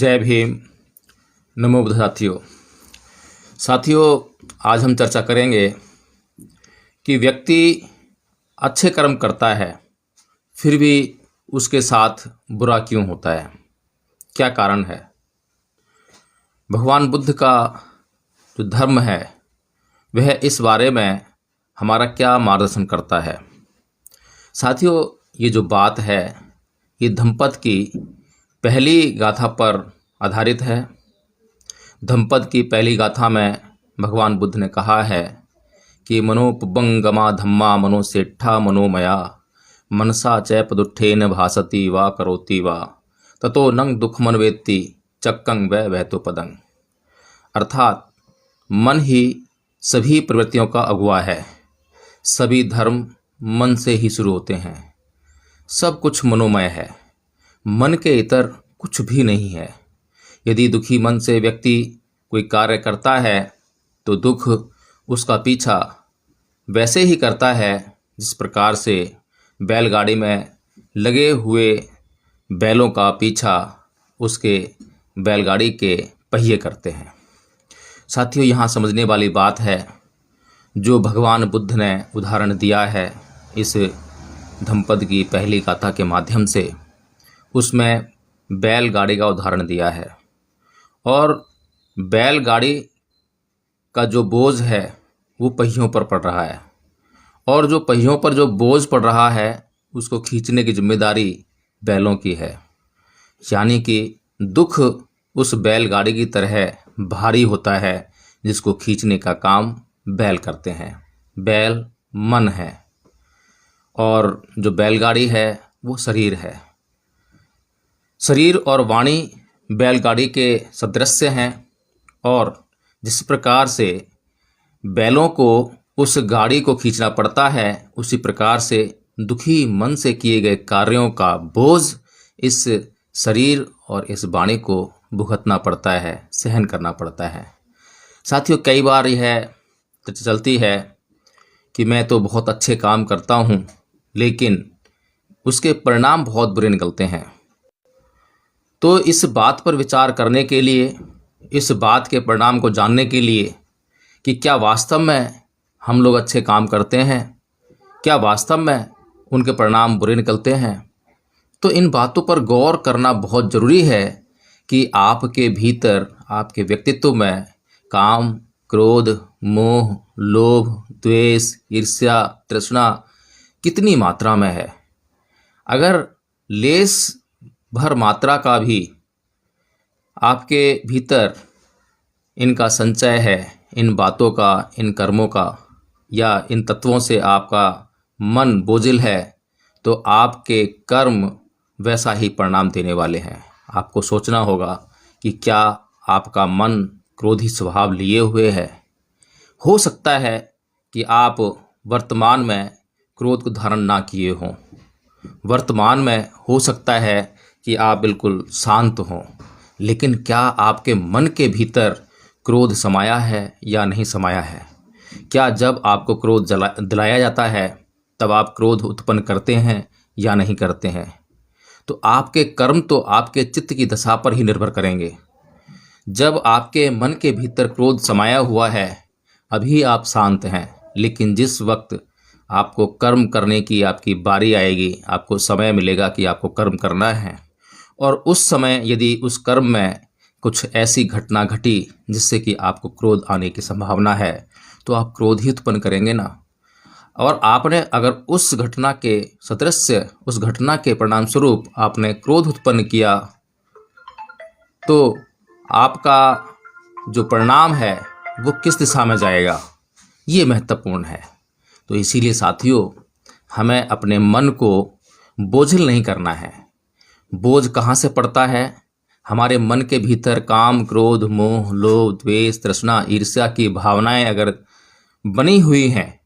जय भीम। नमो बुद्ध। साथियों, आज हम चर्चा करेंगे कि व्यक्ति अच्छे कर्म करता है फिर भी उसके साथ बुरा क्यों होता है, क्या कारण है। भगवान बुद्ध का जो धर्म है वह इस बारे में हमारा क्या मार्गदर्शन करता है। साथियों, ये जो बात है ये धम्मपद की पहली गाथा पर आधारित है। धम्मपद की पहली गाथा में भगवान बुद्ध ने कहा है कि मनोपबंगमा धम्मा मनोसेठा मनोमया मनसा च पदुत्थेन भासति वा करोति वा ततो नंग दुखमन वेत्ति चक्कं वै वहतो पदं। अर्थात मन ही सभी प्रवृत्तियों का अगुआ है। सभी धर्म मन से ही शुरू होते हैं। सब कुछ मनोमय है। मन के इतर कुछ भी नहीं है। यदि दुखी मन से व्यक्ति कोई कार्य करता है तो दुख उसका पीछा वैसे ही करता है जिस प्रकार से बैलगाड़ी में लगे हुए बैलों का पीछा उसके बैलगाड़ी के पहिए करते हैं। साथियों, यहाँ समझने वाली बात है जो भगवान बुद्ध ने उदाहरण दिया है इस धम्मपद की पहली गाथा के माध्यम से, उसमें बैलगाड़ी का उदाहरण दिया है। और बैलगाड़ी का जो बोझ है वो पहियों पर पड़ रहा है, और जो पहियों पर जो बोझ पड़ रहा है उसको खींचने की जिम्मेदारी बैलों की है। यानी कि दुख उस बैलगाड़ी की तरह भारी होता है जिसको खींचने का काम बैल करते हैं। बैल मन है और जो बैलगाड़ी है वो शरीर है। शरीर और वाणी बैलगाड़ी के सदृश्य हैं, और जिस प्रकार से बैलों को उस गाड़ी को खींचना पड़ता है उसी प्रकार से दुखी मन से किए गए कार्यों का बोझ इस शरीर और इस वाणी को भुगतना पड़ता है, सहन करना पड़ता है। साथियों, कई बार यह चलती है कि मैं तो बहुत अच्छे काम करता हूँ लेकिन उसके परिणाम बहुत बुरे निकलते हैं। तो इस बात पर विचार करने के लिए, इस बात के परिणाम को जानने के लिए कि क्या वास्तव में हम लोग अच्छे काम करते हैं, क्या वास्तव में उनके परिणाम बुरे निकलते हैं, तो इन बातों पर गौर करना बहुत ज़रूरी है कि आपके भीतर, आपके व्यक्तित्व में काम, क्रोध, मोह, लोभ, द्वेष, ईर्ष्या, तृष्णा कितनी मात्रा में है। अगर लेस भर मात्रा का भी आपके भीतर इनका संचय है, इन बातों का, इन कर्मों का, या इन तत्वों से आपका मन बोझिल है, तो आपके कर्म वैसा ही परिणाम देने वाले हैं। आपको सोचना होगा कि क्या आपका मन क्रोधी स्वभाव लिए हुए है। हो सकता है कि आप वर्तमान में क्रोध को धारण ना किए हों। वर्तमान में हो सकता है कि आप बिल्कुल शांत हों, लेकिन क्या आपके मन के भीतर क्रोध समाया है या नहीं समाया है। क्या जब आपको क्रोध दिलाया जाता है तब आप क्रोध उत्पन्न करते हैं या नहीं करते हैं। तो आपके कर्म तो आपके चित्त की दशा पर ही निर्भर करेंगे। जब आपके मन के भीतर क्रोध समाया हुआ है अभी आप शांत हैं, लेकिन जिस वक्त आपको कर्म करने की आपकी बारी आएगी, आपको समय मिलेगा कि आपको कर्म करना है, और उस समय यदि उस कर्म में कुछ ऐसी घटना घटी जिससे कि आपको क्रोध आने की संभावना है तो आप क्रोध ही उत्पन्न करेंगे ना। और आपने अगर उस घटना के सदृश्य, उस घटना के परिणाम स्वरूप आपने क्रोध उत्पन्न किया तो आपका जो परिणाम है वो किस दिशा में जाएगा, ये महत्वपूर्ण है। तो इसीलिए साथियों, हमें अपने मन को बोझिल नहीं करना है। बोझ कहाँ से पड़ता है? हमारे मन के भीतर काम, क्रोध, मोह, लोभ, द्वेष, तृष्णा, ईर्ष्या की भावनाएं अगर बनी हुई हैं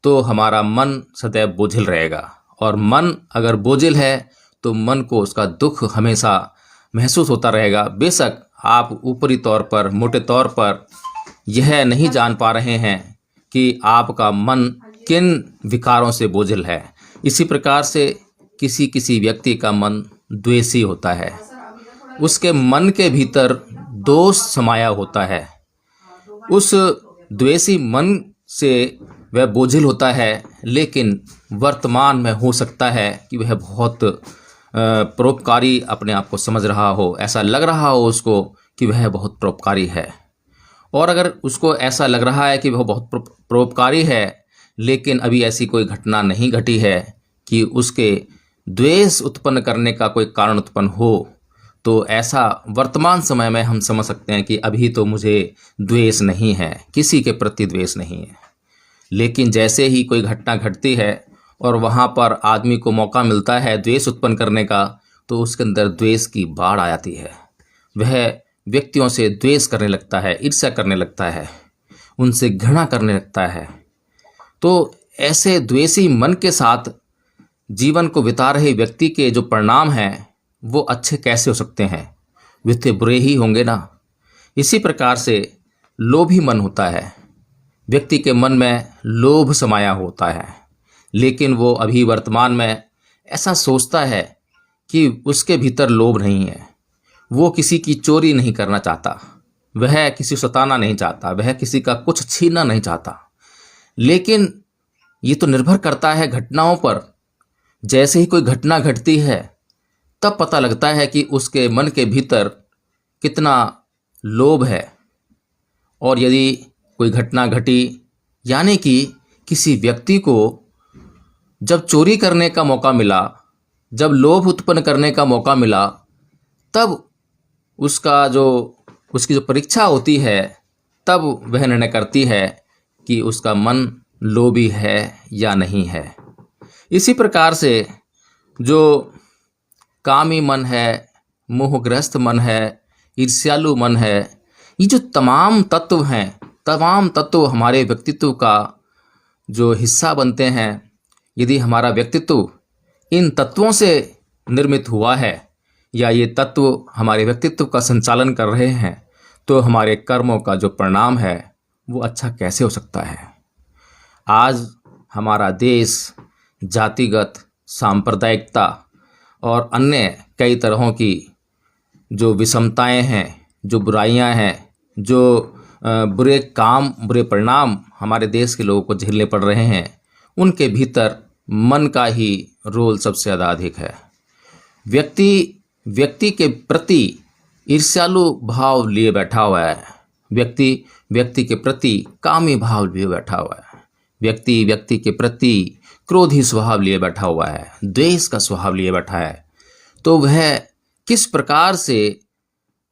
तो हमारा मन सदैव बोझिल रहेगा। और मन अगर बोझिल है तो मन को उसका दुख हमेशा महसूस होता रहेगा। बेशक आप ऊपरी तौर पर, मोटे तौर पर यह नहीं जान पा रहे हैं कि आपका मन किन विकारों से बोझिल है। इसी प्रकार से किसी किसी व्यक्ति का मन द्वेषी होता है, उसके मन के भीतर दोष समाया होता है। उस द्वेषी मन से वह बोझिल होता है, लेकिन वर्तमान में हो सकता है कि वह बहुत परोपकारी अपने आप को समझ रहा हो, ऐसा लग रहा हो उसको कि वह बहुत परोपकारी है। और अगर उसको ऐसा लग रहा है कि वह बहुत परोपकारी है, लेकिन अभी ऐसी कोई घटना नहीं घटी है कि उसके द्वेष उत्पन्न करने का कोई कारण उत्पन्न हो, तो ऐसा वर्तमान समय में हम समझ सकते हैं कि अभी तो मुझे द्वेष नहीं है, किसी के प्रति द्वेष नहीं है। लेकिन जैसे ही कोई घटना घटती है और वहाँ पर आदमी को मौका मिलता है द्वेष उत्पन्न करने का, तो उसके अंदर द्वेष की बाढ़ आ जाती है। वह व्यक्तियों से द्वेष करने लगता है, ईर्ष्या करने लगता है, उनसे घृणा करने लगता है। तो ऐसे द्वेषी मन के साथ जीवन को बिता रहे व्यक्ति के जो परिणाम हैं वो अच्छे कैसे हो सकते हैं? वे तो बुरे ही होंगे ना। इसी प्रकार से लोभी मन होता है। व्यक्ति के मन में लोभ समाया होता है, लेकिन वो अभी वर्तमान में ऐसा सोचता है कि उसके भीतर लोभ नहीं है। वो किसी की चोरी नहीं करना चाहता, वह किसी को सताना नहीं चाहता, वह किसी का कुछ छीनना नहीं चाहता। लेकिन ये तो निर्भर करता है घटनाओं पर। जैसे ही कोई घटना घटती है तब पता लगता है कि उसके मन के भीतर कितना लोभ है। और यदि कोई घटना घटी, यानी कि किसी व्यक्ति को जब चोरी करने का मौका मिला, जब लोभ उत्पन्न करने का मौका मिला, तब उसकी जो परीक्षा होती है, तब वह निर्णय करती है कि उसका मन लोभी है या नहीं है। इसी प्रकार से जो कामी मन है, मोहग्रस्त मन है, ईर्ष्यालु मन है, ये जो तमाम तत्व हैं, तमाम तत्व हमारे व्यक्तित्व का जो हिस्सा बनते हैं। यदि हमारा व्यक्तित्व इन तत्वों से निर्मित हुआ है या ये तत्व हमारे व्यक्तित्व का संचालन कर रहे हैं, तो हमारे कर्मों का जो परिणाम है वो अच्छा कैसे हो सकता है? आज हमारा देश जातिगत, सांप्रदायिकता और अन्य कई तरहों की जो विषमताएं हैं, जो बुराइयां हैं, जो बुरे काम, बुरे परिणाम हमारे देश के लोगों को झेलने पड़ रहे हैं, उनके भीतर मन का ही रोल सबसे ज़्यादा अधिक है। व्यक्ति के प्रति ईर्ष्यालु भाव लिए बैठा हुआ है। व्यक्ति के प्रति कामी भाव लिए बैठा हुआ है। व्यक्ति के प्रति क्रोधी स्वभाव लिए बैठा हुआ है, द्वेष का स्वभाव लिए बैठा है। तो वह किस प्रकार से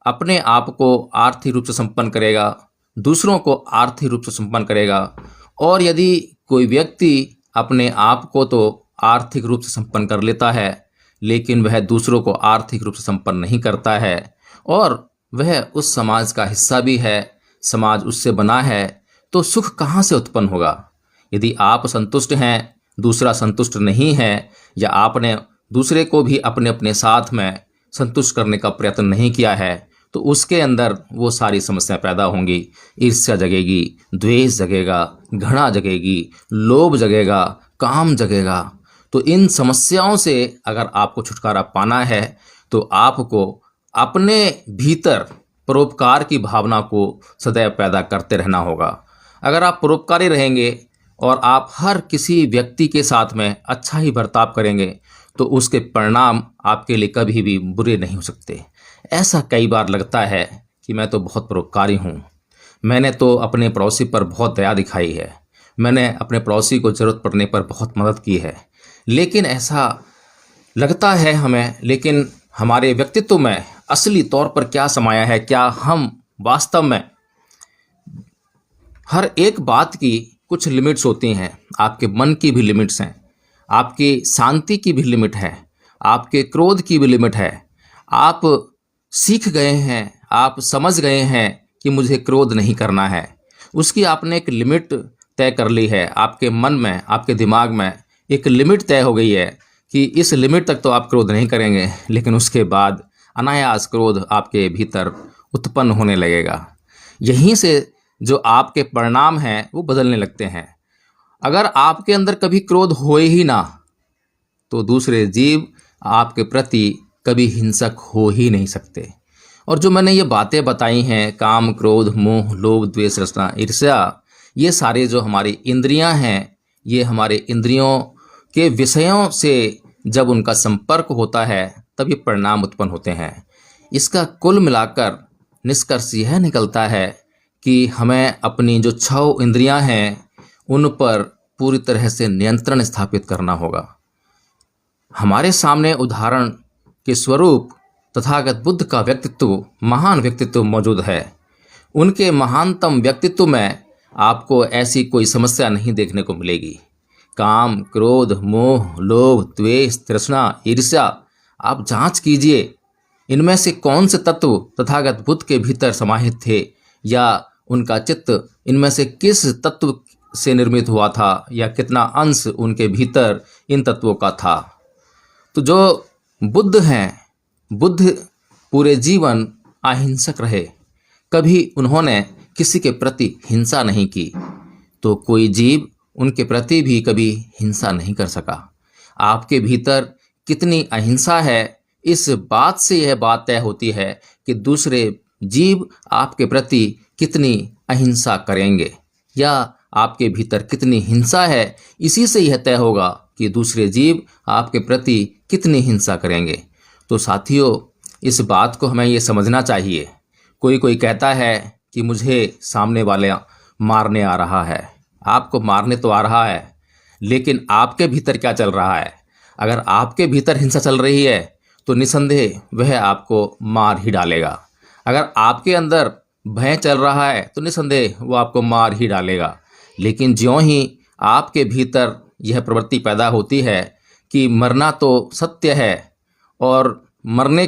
अपने आप को आर्थिक रूप से संपन्न करेगा, दूसरों को आर्थिक रूप से संपन्न करेगा। और यदि कोई व्यक्ति अपने आप को तो आर्थिक रूप से संपन्न कर लेता है, लेकिन वह दूसरों को आर्थिक रूप से संपन्न नहीं करता है और वह उस समाज का हिस्सा भी है, समाज उससे बना है, तो सुख कहाँ से उत्पन्न होगा? यदि आप संतुष्ट हैं, दूसरा संतुष्ट नहीं है, या आपने दूसरे को भी अपने अपने साथ में संतुष्ट करने का प्रयत्न नहीं किया है, तो उसके अंदर वो सारी समस्याएं पैदा होंगी। ईर्ष्या जगेगी, द्वेष जगेगा, घृणा जगेगी, लोभ जगेगा, काम जगेगा। तो इन समस्याओं से अगर आपको छुटकारा पाना है, तो आपको अपने भीतर परोपकार की भावना को सदैव पैदा करते रहना होगा। अगर आप परोपकारी रहेंगे और आप हर किसी व्यक्ति के साथ में अच्छा ही बर्ताव करेंगे, तो उसके परिणाम आपके लिए कभी भी बुरे नहीं हो सकते। ऐसा कई बार लगता है कि मैं तो बहुत परोपकारी हूँ, मैंने तो अपने पड़ोसी पर बहुत दया दिखाई है, मैंने अपने पड़ोसी को ज़रूरत पड़ने पर बहुत मदद की है। लेकिन ऐसा लगता है हमें, लेकिन हमारे व्यक्तित्व में असली तौर पर क्या समाया है? क्या हम वास्तव में हर एक बात की कुछ लिमिट्स होती हैं। आपके मन की भी लिमिट्स हैं, आपकी शांति की भी लिमिट है, आपके क्रोध की भी लिमिट है। आप सीख गए हैं, आप समझ गए हैं कि मुझे क्रोध नहीं करना है, उसकी आपने एक लिमिट तय कर ली है। आपके मन में, आपके दिमाग में एक लिमिट तय हो गई है कि इस लिमिट तक तो आप क्रोध नहीं करेंगे, लेकिन उसके बाद अनायास क्रोध आपके भीतर उत्पन्न होने लगेगा। यहीं से जो आपके परिणाम हैं वो बदलने लगते हैं। अगर आपके अंदर कभी क्रोध होए ही ना, तो दूसरे जीव आपके प्रति कभी हिंसक हो ही नहीं सकते। और जो मैंने ये बातें बताई हैं, काम, क्रोध, मोह, लोभ, द्वेष, तृष्णा, ईर्ष्या, ये सारे जो हमारी इंद्रियां हैं, ये हमारे इंद्रियों के विषयों से जब उनका संपर्क होता है तब ये परिणाम उत्पन्न होते हैं। इसका कुल मिलाकर निष्कर्ष यह निकलता है कि हमें अपनी जो 6 इंद्रियां हैं उन पर पूरी तरह से नियंत्रण स्थापित करना होगा। हमारे सामने उदाहरण के स्वरूप तथागत बुद्ध का व्यक्तित्व, महान व्यक्तित्व मौजूद है। उनके महानतम व्यक्तित्व में आपको ऐसी कोई समस्या नहीं देखने को मिलेगी। काम, क्रोध, मोह, लोभ, द्वेष, तृष्णा, ईर्ष्या, आप जांच कीजिए इनमें से कौन से तत्व तथागत बुद्ध के भीतर समाहित थे, या उनका चित्त इनमें से किस तत्व से निर्मित हुआ था, या कितना अंश उनके भीतर इन तत्वों का था। तो जो बुद्ध हैं, बुद्ध पूरे जीवन अहिंसक रहे, कभी उन्होंने किसी के प्रति हिंसा नहीं की, तो कोई जीव उनके प्रति भी कभी हिंसा नहीं कर सका। आपके भीतर कितनी अहिंसा है, इस बात से यह बात तय होती है कि दूसरे जीव आपके प्रति कितनी अहिंसा करेंगे, या आपके भीतर कितनी हिंसा है, इसी से यह तय होगा कि दूसरे जीव आपके प्रति कितनी हिंसा करेंगे। तो साथियों, इस बात को हमें ये समझना चाहिए। कोई कहता है कि मुझे सामने वाले मारने आ रहा है। आपको मारने तो आ रहा है, लेकिन आपके भीतर क्या चल रहा है? अगर आपके भीतर हिंसा चल रही है तो निसंदेह वह आपको मार ही डालेगा। अगर आपके अंदर भय चल रहा है तो निसंदेह वो आपको मार ही डालेगा। लेकिन ज्यों ही आपके भीतर यह प्रवृत्ति पैदा होती है कि मरना तो सत्य है, और मरने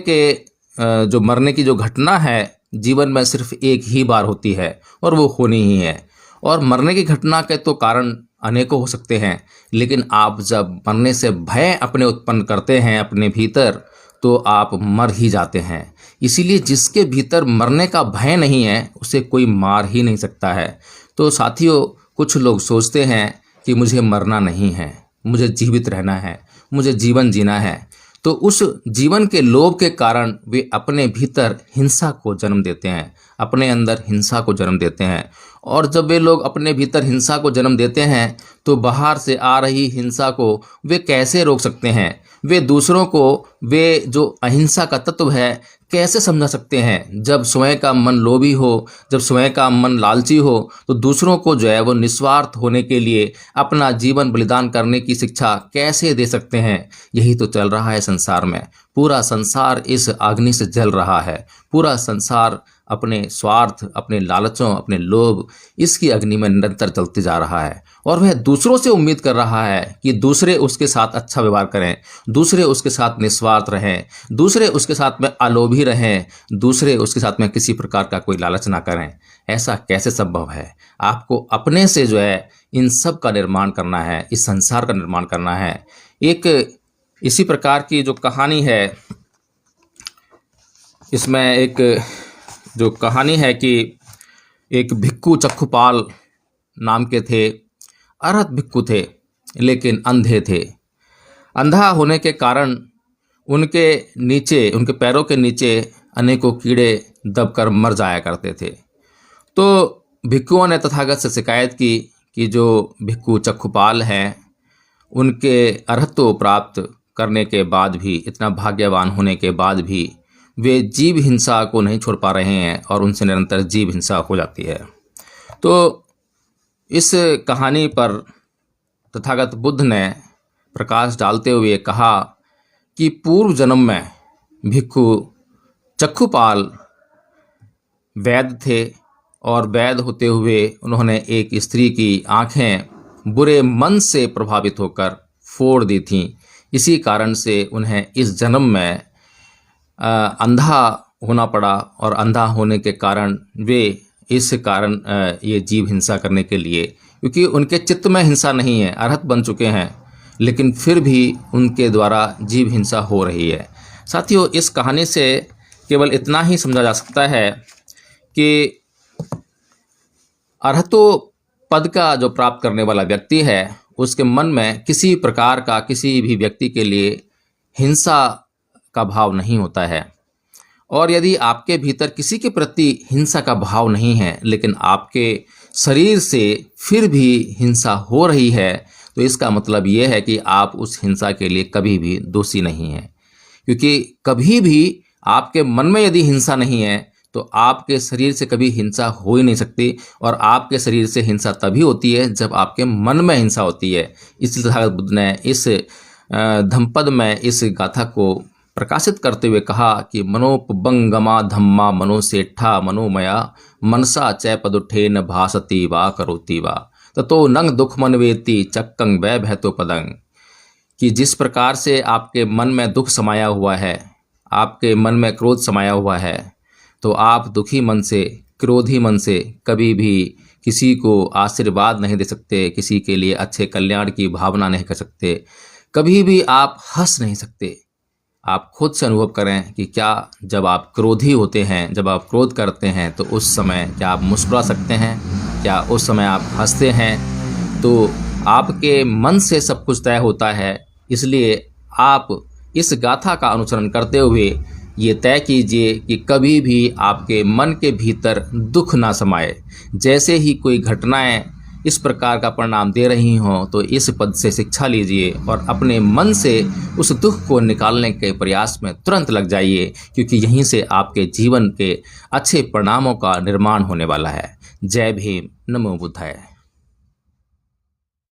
की जो घटना है जीवन में सिर्फ एक ही बार होती है और वो होनी ही है। और मरने की घटना के तो कारण अनेकों हो सकते हैं, लेकिन आप जब मरने से भय अपने उत्पन्न करते हैं अपने भीतर, तो आप मर ही जाते हैं। इसीलिए जिसके भीतर मरने का भय नहीं है उसे कोई मार ही नहीं सकता है। तो साथियों, कुछ लोग सोचते हैं कि मुझे मरना नहीं है, मुझे जीवित रहना है, मुझे जीवन जीना है, तो उस जीवन के लोभ के कारण वे अपने भीतर हिंसा को जन्म देते हैं, अपने अंदर हिंसा को जन्म देते हैं। और जब वे लोग अपने भीतर हिंसा को जन्म देते हैं तो बाहर से आ रही हिंसा को वे कैसे रोक सकते हैं? वे दूसरों को वे जो अहिंसा का तत्व है कैसे समझा सकते हैं? जब स्वयं का मन लोभी हो, जब स्वयं का मन लालची हो, तो दूसरों को जो है वो निस्वार्थ होने के लिए अपना जीवन बलिदान करने की शिक्षा कैसे दे सकते हैं? यही तो चल रहा है संसार में। पूरा संसार इस अग्नि से जल रहा है। पूरा संसार अपने स्वार्थ, अपने लालचों, अपने लोभ, इसकी अग्नि में निरंतर जलते जा रहा है। और वह दूसरों से उम्मीद कर रहा है कि दूसरे उसके साथ अच्छा व्यवहार करें, दूसरे उसके साथ निस्वार्थ रहें, दूसरे उसके साथ में अलोभी रहें, दूसरे उसके साथ में किसी प्रकार का कोई लालच ना करें। ऐसा कैसे संभव है? आपको अपने से जो है इन सब का निर्माण करना है, इस संसार का निर्माण करना है। एक इसी प्रकार की जो कहानी है, इसमें एक जो कहानी है कि एक भिक्खु चक्षुपाल नाम के थे, अरहत भिक्खु थे, लेकिन अंधे थे। अंधा होने के कारण उनके नीचे, उनके पैरों के नीचे अनेकों कीड़े दबकर मर जाया करते थे। तो भिक्खुओं ने तथागत से शिकायत की कि जो भिक्खु चक्षुपाल हैं, उनके अरहत्व प्राप्त करने के बाद भी, इतना भाग्यवान होने के बाद भी वे जीव हिंसा को नहीं छोड़ पा रहे हैं और उनसे निरंतर जीव हिंसा हो जाती है। तो इस कहानी पर तथागत बुद्ध ने प्रकाश डालते हुए कहा कि पूर्व जन्म में भिक्खु चक्षुपाल वैद्य थे, और वैद्य होते हुए उन्होंने एक स्त्री की आँखें बुरे मन से प्रभावित होकर फोड़ दी थीं। इसी कारण से उन्हें इस जन्म में अंधा होना पड़ा, और अंधा होने के कारण वे इस कारण ये जीव हिंसा करने के लिए, क्योंकि उनके चित्त में हिंसा नहीं है, अरहत बन चुके हैं, लेकिन फिर भी उनके द्वारा जीव हिंसा हो रही है। साथियों, इस कहानी से केवल इतना ही समझा जा सकता है कि अरहतो पद का जो प्राप्त करने वाला व्यक्ति है, उसके मन में किसी प्रकार का, किसी भी व्यक्ति के लिए हिंसा का भाव नहीं होता है। और यदि आपके भीतर किसी के प्रति हिंसा का भाव नहीं है, लेकिन आपके शरीर से फिर भी हिंसा हो रही है, तो इसका मतलब ये है कि आप उस हिंसा के लिए कभी भी दोषी नहीं हैं। क्योंकि कभी भी आपके मन में यदि हिंसा नहीं है तो आपके शरीर से कभी हिंसा हो ही नहीं सकती। और आपके शरीर से हिंसा तभी होती है जब आपके मन में हिंसा होती है। इसलिए तथागत बुद्ध ने इस धम्पद में इस गाथा को प्रकाशित करते हुए कहा कि मनोपबंगमा धम्मा मनोसेठा मनोमया मनसा च पदुठेन भासति वा करोति वा ततो नंग दुख मन वेति चक्कंग वै भैतो पदंग। कि जिस प्रकार से आपके मन में दुख समाया हुआ है, आपके मन में क्रोध समाया हुआ है, तो आप दुखी मन से, क्रोधी मन से कभी भी किसी को आशीर्वाद नहीं दे सकते, किसी के लिए अच्छे कल्याण की भावना नहीं कर सकते, कभी भी आप हंस नहीं सकते। आप खुद से अनुभव करें कि क्या जब आप क्रोधी होते हैं, जब आप क्रोध करते हैं, तो उस समय क्या आप मुस्कुरा सकते हैं? क्या उस समय आप हंसते हैं? तो आपके मन से सब कुछ तय होता है। इसलिए आप इस गाथा का अनुसरण करते हुए ये तय कीजिए कि कभी भी आपके मन के भीतर दुख ना समाए। जैसे ही कोई घटनाएं इस प्रकार का परिणाम दे रही हों, तो इस पद से शिक्षा लीजिए और अपने मन से उस दुख को निकालने के प्रयास में तुरंत लग जाइए, क्योंकि यहीं से आपके जीवन के अच्छे परिणामों का निर्माण होने वाला है। जय भीम, नमो बुद्धाय।